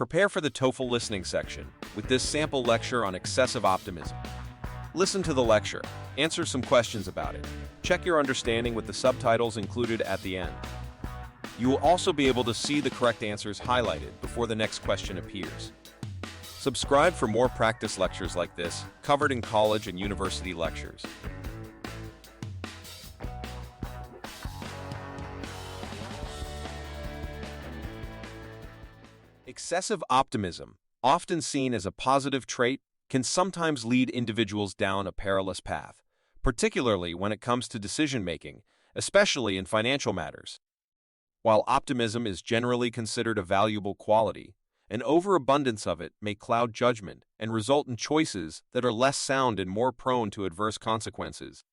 Prepare for the TOEFL listening section with this sample lecture on excessive optimism. Listen to the lecture, answer some questions about it, check your understanding with the subtitles included at the end. You will also be able to see the correct answers highlighted before the next question appears. Subscribe for more practice lectures like this, covered in college and university lectures. Excessive optimism, often seen as a positive trait, can sometimes lead individuals down a perilous path, particularly when it comes to decision-making, especially in financial matters. While optimism is generally considered a valuable quality, an overabundance of it may cloud judgment and result in choices that are less sound and more prone to adverse consequences.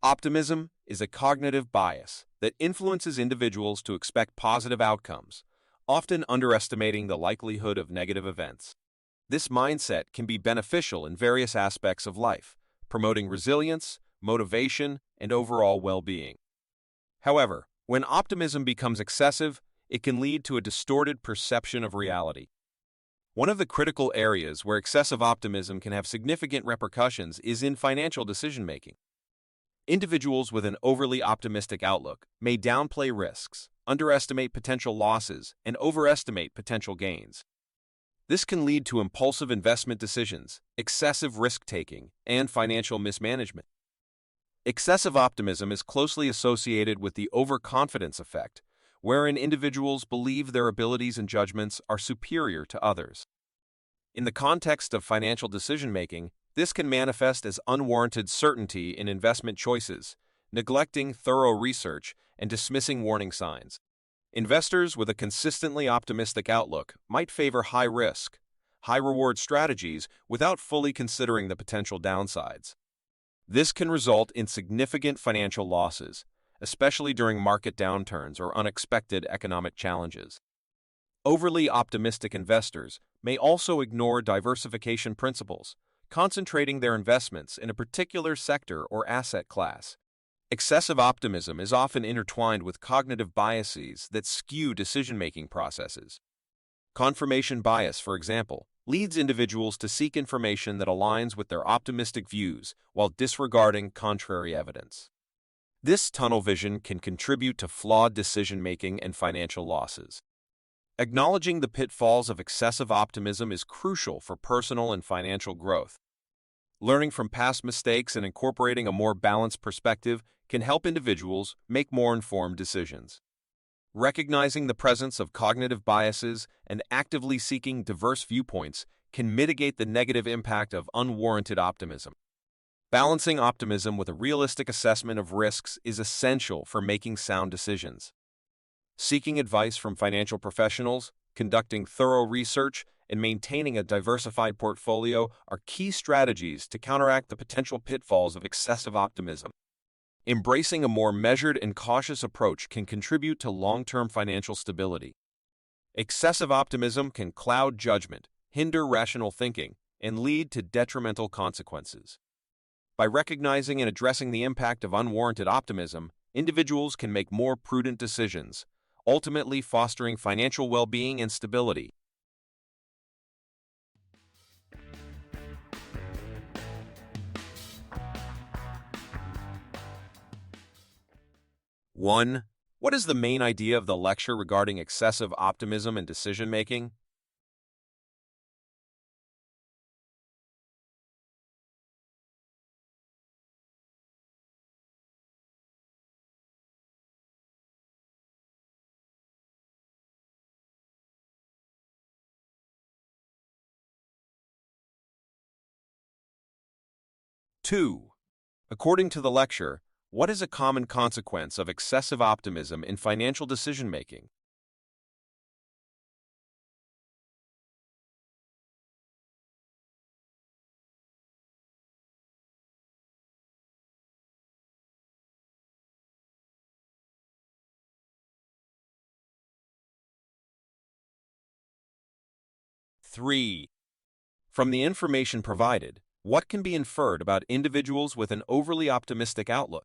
Optimism is a cognitive bias that influences individuals to expect positive outcomes, often underestimating the likelihood of negative events. This mindset can be beneficial in various aspects of life, promoting resilience, motivation, and overall well-being. However, when optimism becomes excessive, it can lead to a distorted perception of reality. One of the critical areas where excessive optimism can have significant repercussions is in financial decision-making. Individuals with an overly optimistic outlook may downplay risks, underestimate potential losses, and overestimate potential gains. This can lead to impulsive investment decisions, excessive risk-taking, and financial mismanagement. Excessive optimism is closely associated with the overconfidence effect, wherein individuals believe their abilities and judgments are superior to others. In the context of financial decision-making, this can manifest as unwarranted certainty in investment choices, neglecting thorough research, and dismissing warning signs. Investors with a consistently optimistic outlook might favor high-risk, high-reward strategies without fully considering the potential downsides. This can result in significant financial losses, especially during market downturns or unexpected economic challenges. Overly optimistic investors may also ignore diversification principles, concentrating their investments in a particular sector or asset class. Excessive optimism is often intertwined with cognitive biases that skew decision-making processes. Confirmation bias, for example, leads individuals to seek information that aligns with their optimistic views while disregarding contrary evidence. This tunnel vision can contribute to flawed decision-making and financial losses. Acknowledging the pitfalls of excessive optimism is crucial for personal and financial growth. Learning from past mistakes and incorporating a more balanced perspective can help individuals make more informed decisions. Recognizing the presence of cognitive biases and actively seeking diverse viewpoints can mitigate the negative impact of unwarranted optimism. Balancing optimism with a realistic assessment of risks is essential for making sound decisions. Seeking advice from financial professionals, conducting thorough research, and maintaining a diversified portfolio are key strategies to counteract the potential pitfalls of excessive optimism. Embracing a more measured and cautious approach can contribute to long-term financial stability. Excessive optimism can cloud judgment, hinder rational thinking, and lead to detrimental consequences. By recognizing and addressing the impact of unwarranted optimism, individuals can make more prudent decisions, ultimately fostering financial well-being and stability. One, what is the main idea of the lecture regarding excessive optimism and decision-making? Two, according to the lecture, what is a common consequence of excessive optimism in financial decision-making? Three, from the information provided, what can be inferred about individuals with an overly optimistic outlook?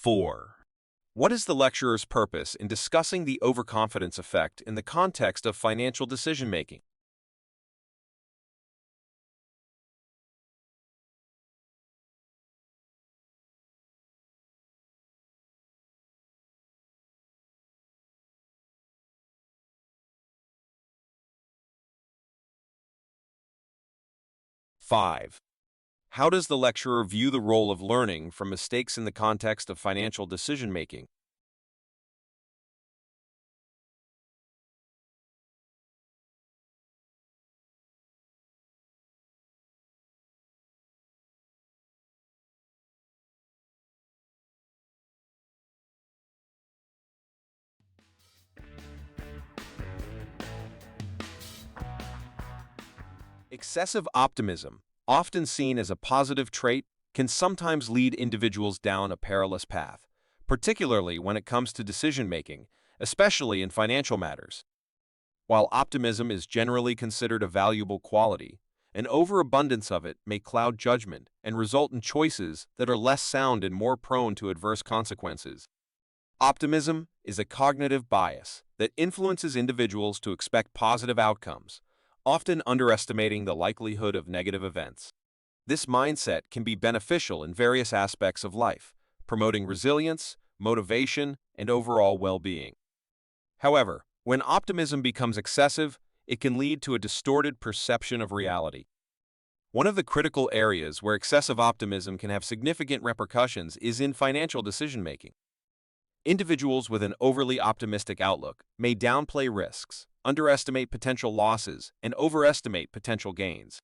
4. What is the lecturer's purpose in discussing the overconfidence effect in the context of financial decision-making? 5. How does the lecturer view the role of learning from mistakes in the context of financial decision-making? 'Excessive optimism, often seen as a positive trait, can sometimes lead individuals down a perilous path, particularly when it comes to decision-making, especially in financial matters. While optimism is generally considered a valuable quality, an overabundance of it may cloud judgment and result in choices that are less sound and more prone to adverse consequences. Optimism is a cognitive bias that influences individuals to expect positive outcomes, often underestimating the likelihood of negative events. This mindset can be beneficial in various aspects of life, promoting resilience, motivation, and overall well-being. However, when optimism becomes excessive, it can lead to a distorted perception of reality. One of the critical areas where excessive optimism can have significant repercussions is in financial decision-making. Individuals with an overly optimistic outlook may downplay risks, underestimate potential losses, and overestimate potential gains.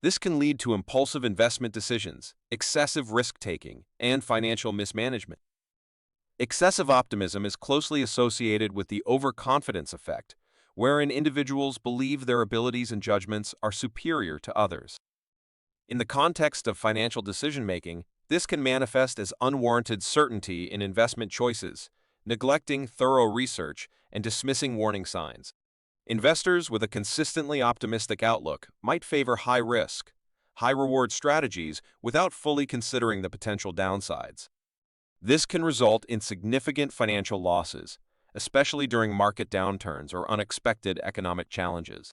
This can lead to impulsive investment decisions, excessive risk-taking, and financial mismanagement. Excessive optimism is closely associated with the overconfidence effect, wherein individuals believe their abilities and judgments are superior to others. In the context of financial decision-making, this can manifest as unwarranted certainty in investment choices, neglecting thorough research, and dismissing warning signs. Investors with a consistently optimistic outlook might favor high-risk, high-reward strategies without fully considering the potential downsides. This can result in significant financial losses, especially during market downturns or unexpected economic challenges.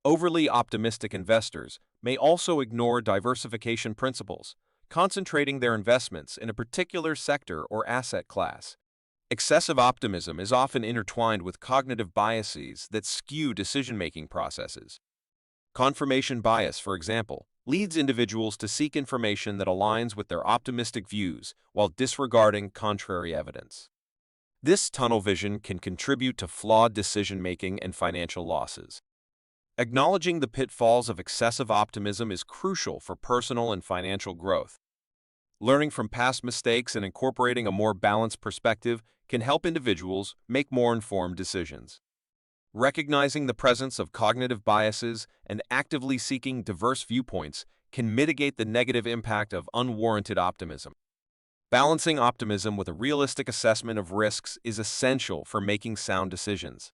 Overly optimistic investors may also ignore diversification principles, concentrating their investments in a particular sector or asset class. Excessive optimism is often intertwined with cognitive biases that skew decision-making processes. Confirmation bias, for example, leads individuals to seek information that aligns with their optimistic views while disregarding contrary evidence. This tunnel vision can contribute to flawed decision-making and financial losses. Acknowledging the pitfalls of excessive optimism is crucial for personal and financial growth. Learning from past mistakes and incorporating a more balanced perspective can help individuals make more informed decisions. Recognizing the presence of cognitive biases and actively seeking diverse viewpoints can mitigate the negative impact of unwarranted optimism. Balancing optimism with a realistic assessment of risks is essential for making sound decisions.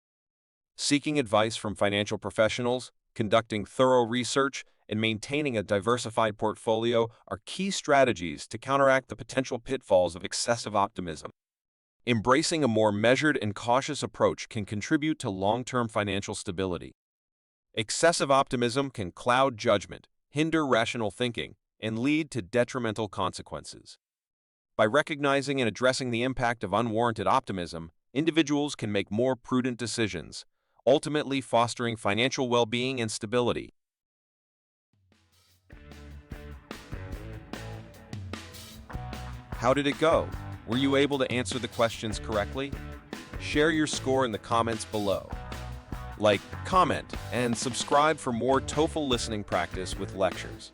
Seeking advice from financial professionals, conducting thorough research, and maintaining a diversified portfolio are key strategies to counteract the potential pitfalls of excessive optimism. Embracing a more measured and cautious approach can contribute to long-term financial stability. Excessive optimism can cloud judgment, hinder rational thinking, and lead to detrimental consequences. By recognizing and addressing the impact of unwarranted optimism, individuals can make more prudent decisions, ultimately fostering financial well-being and stability. How did it go? Were you able to answer the questions correctly? Share your score in the comments below. Like, comment, and subscribe for more TOEFL listening practice with lectures.